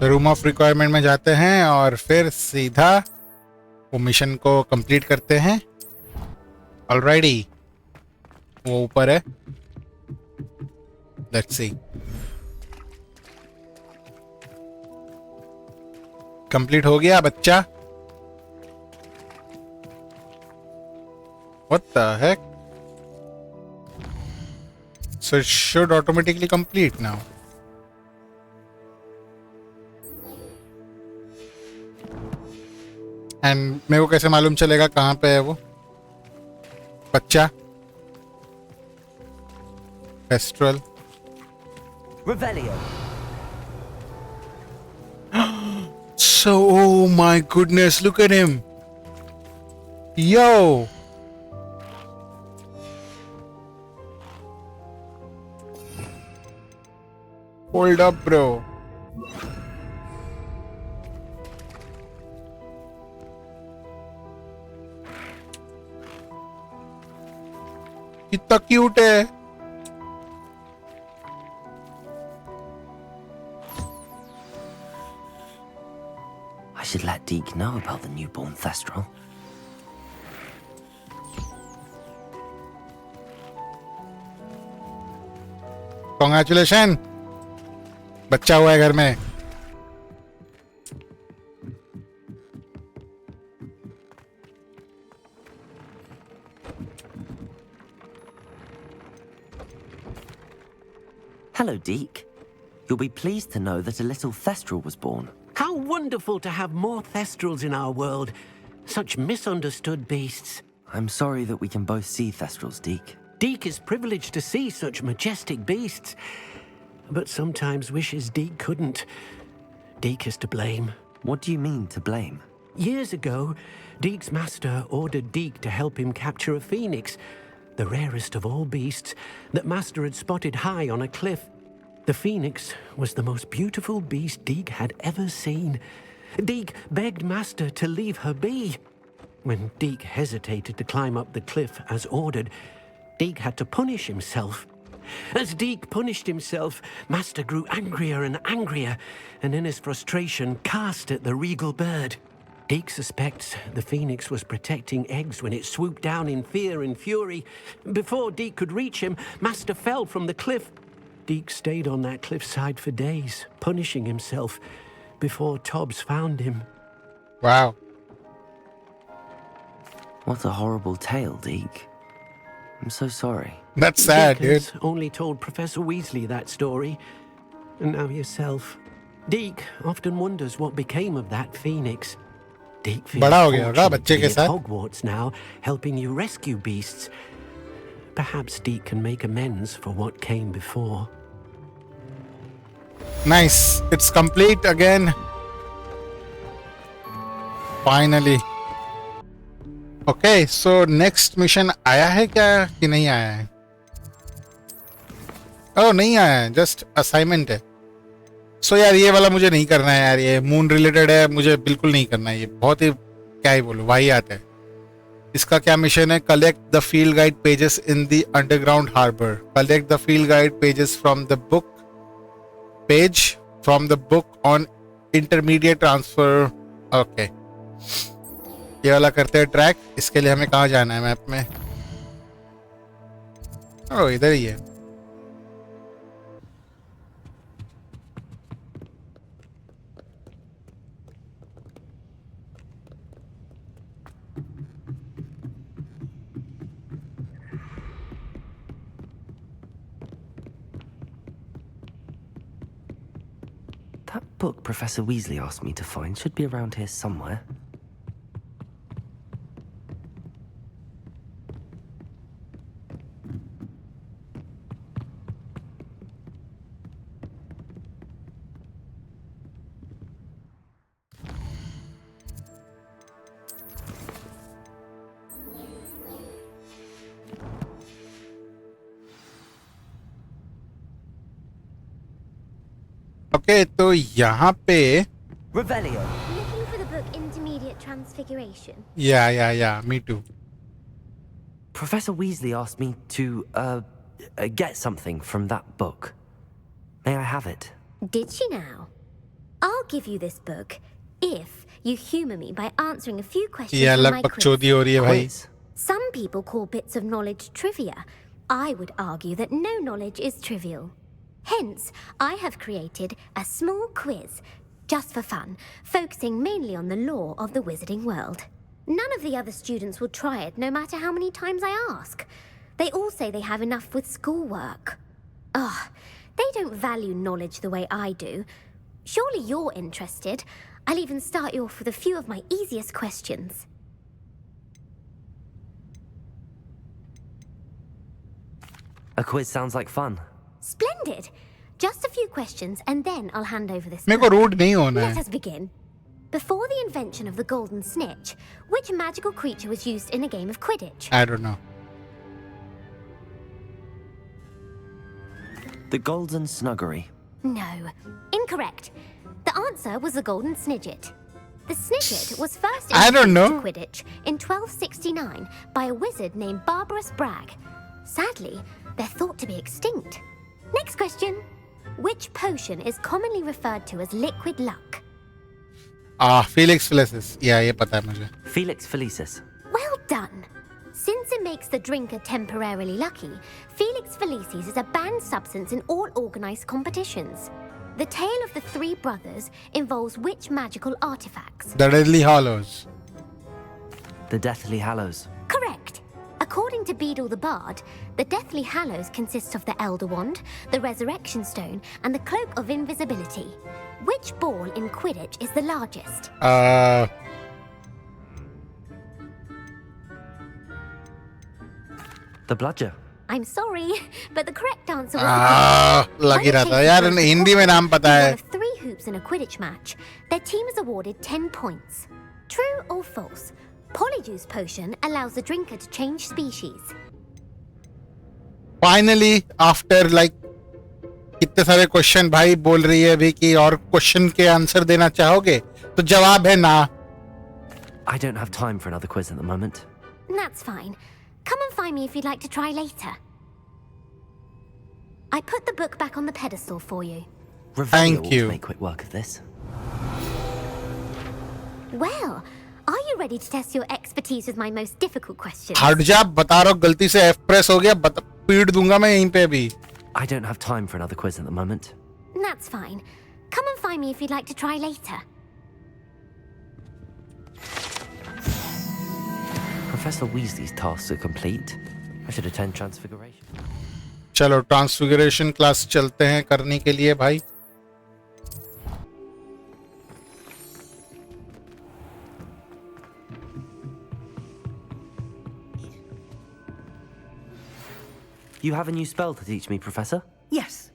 room of requirement में जाते हैं और फिर सीधा वो मिशन को कंप्लीट करते हैं. ऑलराइटी, वो ऊपर है. Let's see. कंप्लीट हो गया बच्चा. What the heck? So it should automatically complete now. And मेरे को कैसे मालूम चलेगा कहाँ पे है वो बच्चा? Festival. Revelio. So, oh my goodness, look at him. Yo. Hold up, bro. कितना क्यूट है. I should let Deek know about the newborn Thestral. Congratulations, बच्चा हुआ है घर में. Hello, Deek. You'll be pleased to know that a little Thestral was born. How wonderful to have more Thestrals in our world. Such misunderstood beasts. I'm sorry that we can both see Thestrals, Deek. Deek is privileged to see such majestic beasts, but sometimes wishes Deek couldn't. Deek is to blame. What do you mean, to blame? Years ago, Deek's master ordered Deek to help him capture a phoenix, the rarest of all beasts, that master had spotted high on a cliff. The phoenix was the most beautiful beast Deek had ever seen. Deek begged master to leave her be. When Deek hesitated to climb up the cliff as ordered, Deek had to punish himself. As Deek punished himself, master grew angrier and angrier, and in his frustration cast at the regal bird. Deek suspects the phoenix was protecting eggs when it swooped down in fear and fury. Before Deek could reach him, master fell from the cliff. Deek stayed on that cliffside for days, punishing himself, before Tobbs found him. Wow. What a horrible tale, Deek. I'm so sorry. That's sad, dude. Deacons only told Professor Weasley that story. And now yourself. Deek often wonders what became of that phoenix. Deek feels बड़ा हो गया होगा fortunate बच्चे to के be at साथ. Hogwarts now, helping you rescue beasts. Perhaps Deek can make amends for what came before. Nice. It's complete again. Finally. Okay, so next mission आया है क्या कि नहीं आया है? Oh, नहीं आया है, just assignment है. So यार ये वाला मुझे नहीं करना है यार, ये मून रिलेटेड है, मुझे बिल्कुल नहीं करना है, ये बहुत ही क्या ही बोलूं वाहियात है. इसका क्या मिशन है? Collect the field guide pages in the underground harbour. Collect the field guide pages from the book on intermediate transfer. Okay, ये वाला करते हैं ट्रैक. इसके लिए हमें कहाँ जाना है मैप में? ओ इधर ही है. That book Professor Weasley asked me to find should be around here somewhere. Okay, तो यहाँ पे Revelio. Looking for the book Intermediate Transfiguration. Yeah, me too. Professor Weasley asked me to get something from that book. May I have it? Did she now? I'll give you this book if you humor me by answering a few questions ये from अलग my quiz. बकचोदी हो रही है भाई. Some people call bits of knowledge trivia. I would argue that no knowledge is trivial. Hence, I have created a small quiz, just for fun, focusing mainly on the lore of the wizarding world. None of the other students will try it, no matter how many times I ask. They all say they have enough with schoolwork. Ugh, they don't value knowledge the way I do. Surely you're interested. I'll even start you off with a few of my easiest questions. A quiz sounds like fun. Splendid! Just a few questions and then I'll hand over this मेरे को book. Rude नहीं होना Let है. us begin. Before the invention of the golden snitch, which magical creature was used in a game of Quidditch? I don't know. The Golden Snuggery. No. Incorrect. The answer was the golden snidget. The snidget was first I don't introduced know. to Quidditch in 1269 by a wizard named Barbarous Bragg. Sadly, they're thought to be extinct. Next question. Which potion is commonly referred to as liquid luck? Felix Felicis. Yeah, ये पता है मुझे. Felix Felicis. Well done. Since it makes the drinker temporarily lucky, Felix Felicis is a banned substance in all organized competitions. The tale of the three brothers involves which magical artifacts? The Deadly Hallows. The Deathly Hallows. Correct. According to Beedle the Bard, the Deathly Hallows consists of the Elder Wand, the Resurrection Stone, and the Cloak of Invisibility. Which ball in Quidditch is the largest? The Bludger. I'm sorry, but the correct answer was लग ही रहा था यार, हिंदी में नाम पता है. One of 3 hoops in a Quidditch match. Their team is awarded 10 points. True or false? Polyjuice potion allows the drinker to change species. Finally, after like इतने सारे क्वेश्चन भाई बोल रही है अभी कि और क्वेश्चन के आंसर देना चाहोगे तो जवाब है ना. I don't have time for another quiz at the moment. That's fine. Come and find me if you'd like to try later. I put the book back on the pedestal for you. Thank you. Make quick work of this. Well, are you ready to test your expertise with my most difficult questions? हट जा, बता रहा हूँ गलती से F press हो गया, पीट दूंगा मैं यहीं पे भी. I don't have time for another quiz at the moment. That's fine. Come and find me if you'd like to try later. Professor Weasley's tasks are complete. I should attend Transfiguration. चलो transfiguration class चलते हैं करने के लिए भाई. You have a new spell to teach me, Professor? Yes,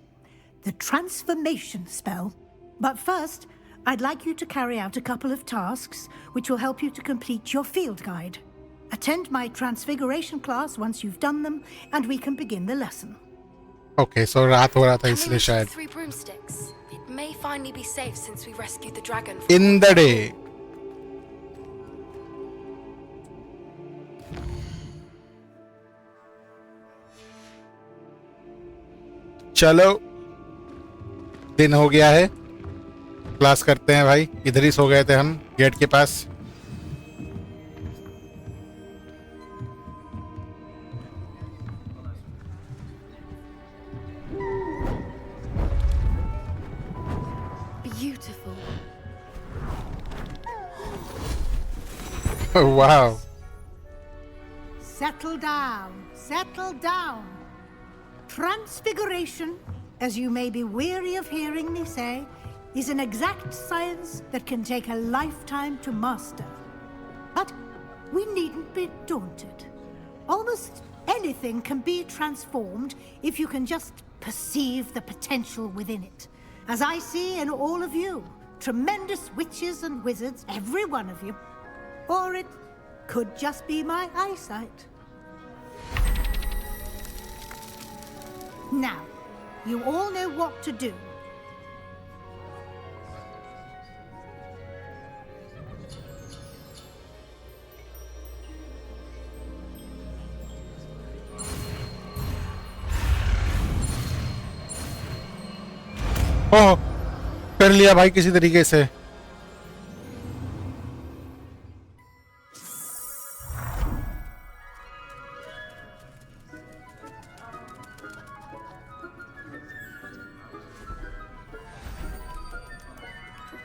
the transformation spell. But first, I'd like you to carry out a couple of tasks which will help you to complete your field guide. Attend my transfiguration class once you've done them, and we can begin the lesson. Okay, so रात हो रहा था इसलिए शायद. 3 broomsticks. It may finally be safe since we rescued the dragon. In the day. चलो दिन हो गया है. क्लास करते हैं भाई. इधर ही सो गए थे हम गेट के पास. Beautiful. Oh, wow. Settle down, settle down. Transfiguration, as you may be weary of hearing me say, is an exact science that can take a lifetime to master. But we needn't be daunted. Almost anything can be transformed if you can just perceive the potential within it. As I see in all of you, tremendous witches and wizards, every one of you. Or it could just be my eyesight. Now, you all know what to do. ओह, कर लिया भाई किसी तरीके से.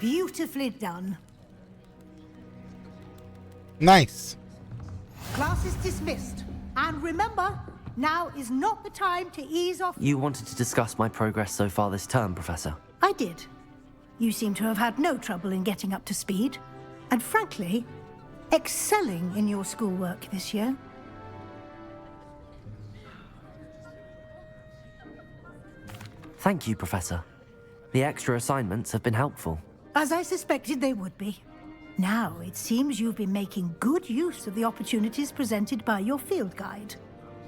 Beautifully done. Nice. Class is dismissed. And remember, now is not the time to ease off. You wanted to discuss my progress so far this term, Professor. I did. You seem to have had no trouble in getting up to speed. And frankly, excelling in your schoolwork this year. Thank you, Professor. The extra assignments have been helpful. As I suspected they would be. Now, it seems you've been making good use of the opportunities presented by your field guide.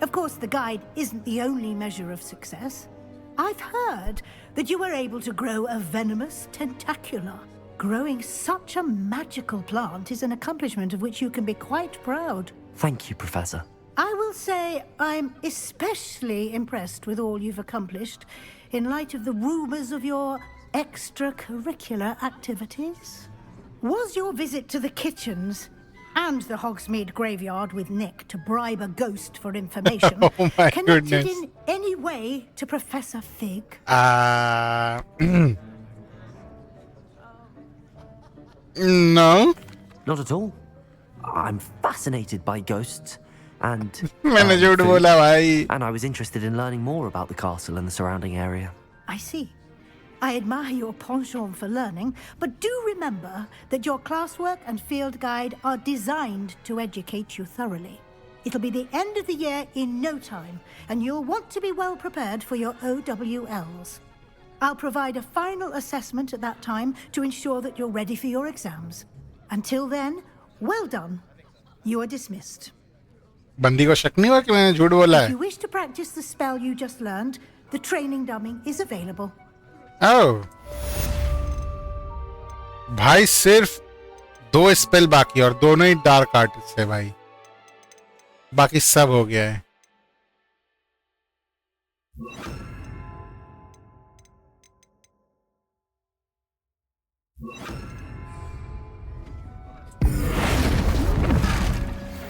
Of course, the guide isn't the only measure of success. I've heard that you were able to grow a venomous tentacula. Growing such a magical plant is an accomplishment of which you can be quite proud. Thank you, Professor. I will say I'm especially impressed with all you've accomplished in light of the rumors of your extracurricular activities. Was your visit to the kitchens and the Hogsmeade graveyard with Nick to bribe a ghost for information Oh my connected goodness. in any way to Professor Fig? No. Not at all. I'm fascinated by ghosts and मैंने झूठ food, बोला भाई. and I was interested in learning more about the castle and the surrounding area. I see. I admire your penchant for learning, but do remember that your classwork and field guide are designed to educate you thoroughly. It'll be the end of the year in no time, and you'll want to be well prepared for your OWLs. I'll provide a final assessment at that time to ensure that you're ready for your exams. Until then, well done. You are dismissed. बंदी को शक नहीं हुआ कि मैंने झूठ बोला If है. you wish to practice the spell you just learned, the training dummy is available. Oh. भाई सिर्फ 2 स्पेल बाकी और दोनों ही डार्क आर्टिस्ट है भाई. बाकी सब हो गया है.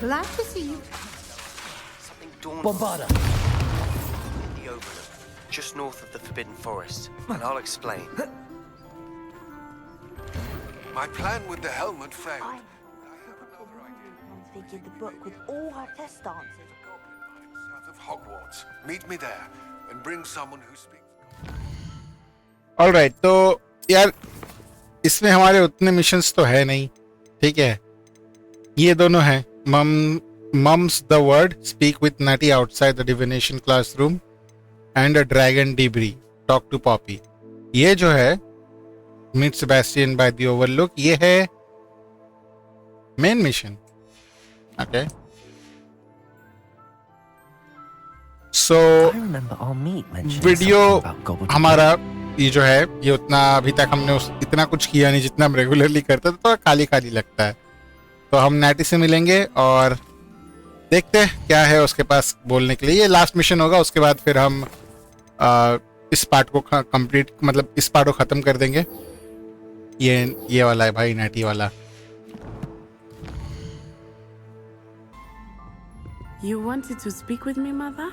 Glad to see you. Bombarda. The overlook, just north of the Forbidden Forest, and I'll explain. My plan with the helmet failed. Configured the book with all her test answers. South of Hogwarts. Meet me there and bring someone who speaks. Alright, तो यार इसमें हमारे उतने missions तो है नहीं, ठीक है। ये दोनों हैं, mum's the word, speak with Natty outside the divination classroom and a dragon debrief, talk to Poppy. ये जो है meet Sebastian by the overlook, ये है main mission. Okay, so video हमारा ये जो है, ये उतना अभी तक हमने इतना कुछ किया नहीं जितना हम रेगुलरली करते थे, तो खाली खाली लगता है। तो हम नैटी से मिलेंगे और देखते हैं क्या है उसके पास बोलने के लिए। ये लास्ट मिशन होगा, उसके बाद फिर हम इस पार्ट को कंप्लीट, मतलब इस पार्ट को खत्म कर देंगे। ये वाला है भाई, नैटी वाला। You wanted to speak with me, Mother?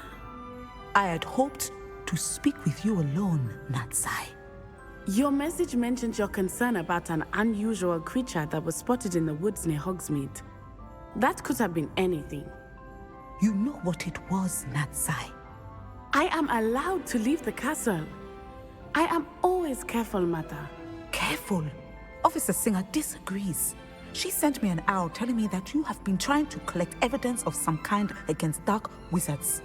I had hoped to speak with you alone, Natsai. Your message mentioned your concern about an unusual creature that was spotted in the woods near Hogsmeade. That could have been anything. You know what it was, Natsai. I am allowed to leave the castle. I am always careful, Mother. Careful? Officer Singer disagrees. She sent me an owl telling me that you have been trying to collect evidence of some kind against dark wizards.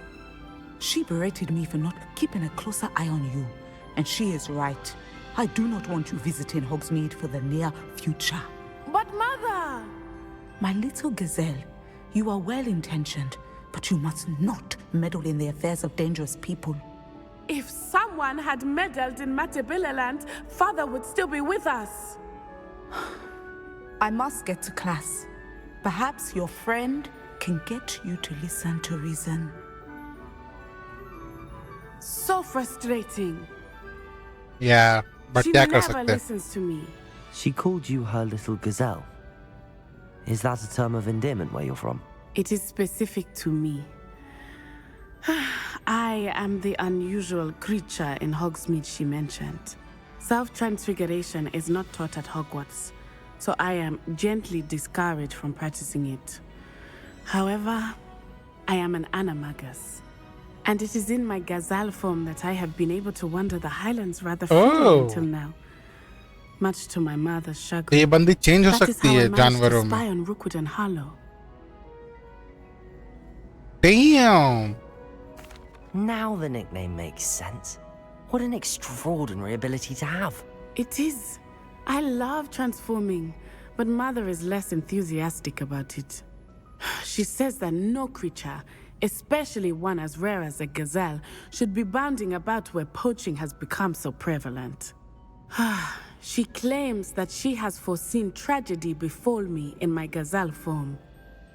She berated me for not keeping a closer eye on you. And she is right. I do not want you visiting Hogsmeade for the near future. But Mother! My little gazelle, you are well-intentioned, but you must not meddle in the affairs of dangerous people. If someone had meddled in Matabeleland, Father would still be with us. I must get to class. Perhaps your friend can get you to listen to reason. So frustrating. Yeah, but she never listens to me. She called you her little gazelle. Is that a term of endearment where you're from? It is specific to me. I am the unusual creature in Hogsmeade she mentioned. Self-transfiguration is not taught at Hogwarts, so I am gently discouraged from practicing it. However, I am an animagus, and it is in my gazelle form that I have been able to wander the Highlands rather freely until now, much to my mother's chagrin. ये बंदी change हो सकती है जानवरों में। Spy on Rookwood and Harlow. Damn. Now the nickname makes sense. What an extraordinary ability to have. It is. I love transforming, but Mother is less enthusiastic about it. She says that no creature, especially one as rare as a gazelle, should be bounding about where poaching has become so prevalent. She claims that she has foreseen tragedy befall me in my gazelle form.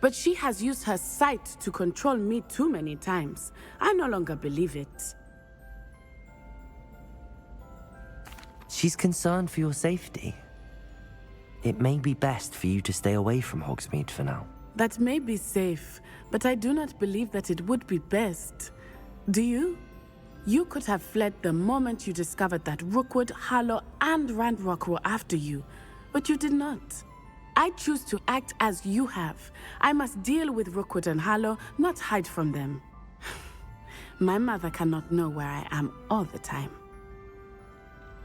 But she has used her sight to control me too many times. I no longer believe it. She's concerned for your safety. It may be best for you to stay away from Hogsmeade for now. That may be safe, but I do not believe that it would be best. Do you? You could have fled the moment you discovered that Rookwood, Harlow, and Ranrock were after you, but you did not. I choose to act as you have. I must deal with Rookwood and Harlow, not hide from them. My mother cannot know where I am all the time.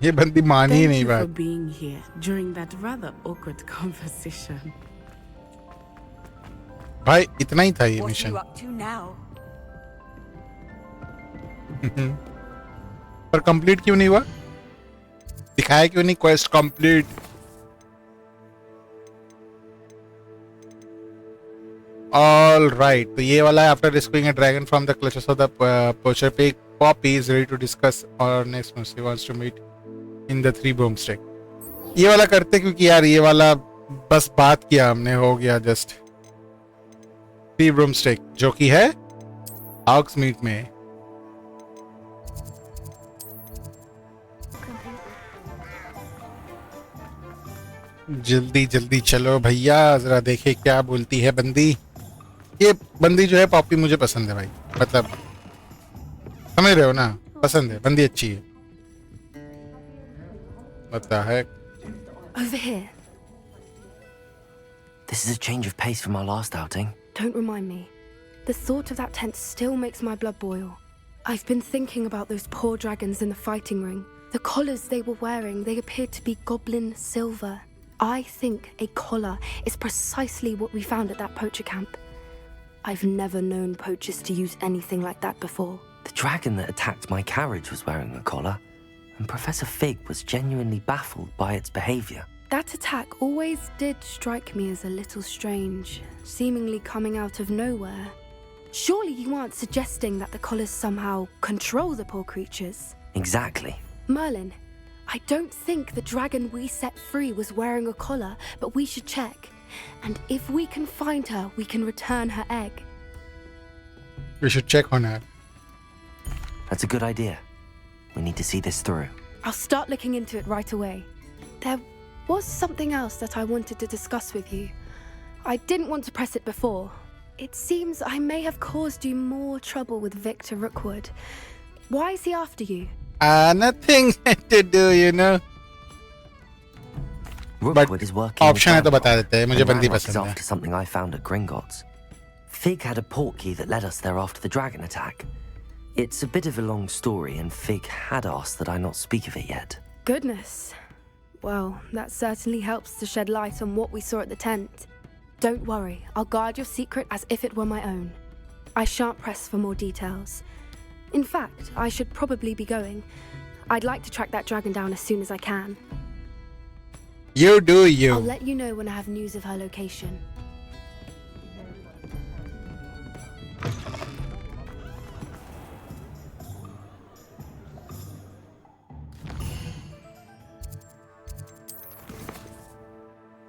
ये बंदी मान ही नहीं बात। Thank you for बात। being here during that rather awkward conversation. भाई इतना ही था ये mission. What are you up to now? पर कंप्लीट क्यों नहीं हुआ? दिखाया क्यों नहीं क्वेस्ट कंप्लीट? All right, तो ये वाला है after rescuing a dragon from the clutches of the poacher pig, Poppy is ready to discuss our next move. She wants to meet in the 3 broomstick. ये वाला करते क्योंकि यार ये वाला बस बात किया हमने, हो गया जस्ट 3 broomstick जो कि है Hogsmeade में। जल्दी जल्दी चलो भैया, जरा देखे क्या बोलती है बंदी। ये बंदी जो है पॉपी मुझे पसंद है भाई, मतलब समझ रहे हो ना, पसंद है, बंदी अच्छी है। What the heck? Over here. This is a change of pace from our last outing. Don't remind me. The thought of that tent still makes my blood boil. I've been thinking about those poor dragons in the fighting ring. The collars they were wearing, they appeared to be goblin silver. I think a collar is precisely what we found at that poacher camp. I've never known poachers to use anything like that before. The dragon that attacked my carriage was wearing a collar, and Professor Fig was genuinely baffled by its behavior. That attack always did strike me as a little strange, seemingly coming out of nowhere. Surely you aren't suggesting that the collars somehow control the poor creatures? Exactly. Merlin, I don't think the dragon we set free was wearing a collar, but we should check. And if we can find her, we can return her egg. We should check on her. That's a good idea. We need to see this through. I'll start looking into it right away. There was something else that I wanted to discuss with you. I didn't want to press it before. It seems I may have caused you more trouble with Victor Rookwood. Why is he after you? Nothing to do, you know. Rookwood is working option है तो बता देते हैं, मुझे बंदी is पसंद है. after something I found at Gringotts. Fig had a portkey that led us there after the dragon attack. It's a bit of a long story, and Fig had asked that I not speak of it yet. Goodness. Well, that certainly helps to shed light on what we saw at the tent. Don't worry, I'll guard your secret as if it were my own. I shan't press for more details. In fact, I should probably be going. I'd like to track that dragon down as soon as I can. You do you. I'll let you know when I have news of her location.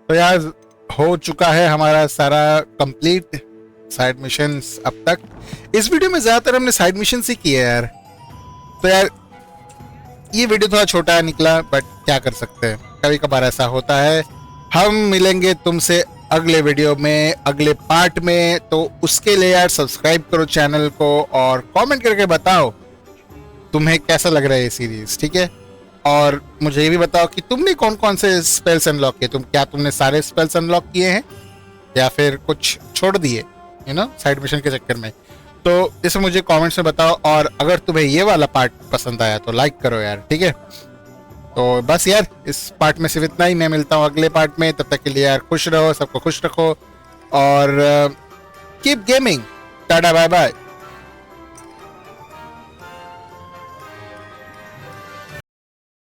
तो यार हो चुका है हमारा सारा complete side missions अब तक. इस वीडियो में ज्यादातर हमने साइड मिशंस ही किए यार. तो यार ये वीडियो थोड़ा छोटा निकला, बट क्या कर सकते हैं, कभी कभार ऐसा होता है. हम मिलेंगे तुमसे अगले वीडियो में, अगले पार्ट में. तो उसके लिए यार सब्सक्राइब करो चैनल को और कमेंट करके बताओ तुम्हें कैसा लग रहा है ये सीरीज, ठीक है. और मुझे ये भी बताओ कि तुमने कौन कौन से स्पेल्स अनलॉक किए. क्या तुमने सारे स्पेल्स अनलॉक किए हैं या फिर कुछ छोड़ दिए, यू नो, साइड मिशन के चक्कर में. तो इसे मुझे कमेंट्स में बताओ. और अगर तुम्हें ये वाला पार्ट पसंद आया तो लाइक करो यार, ठीक है. तो बस यार इस पार्ट में सिर्फ इतना ही. मैं मिलता हूँ अगले पार्ट में. तब तक के लिए यार खुश रहो, सबको खुश रखो और keep gaming. Tata bye bye.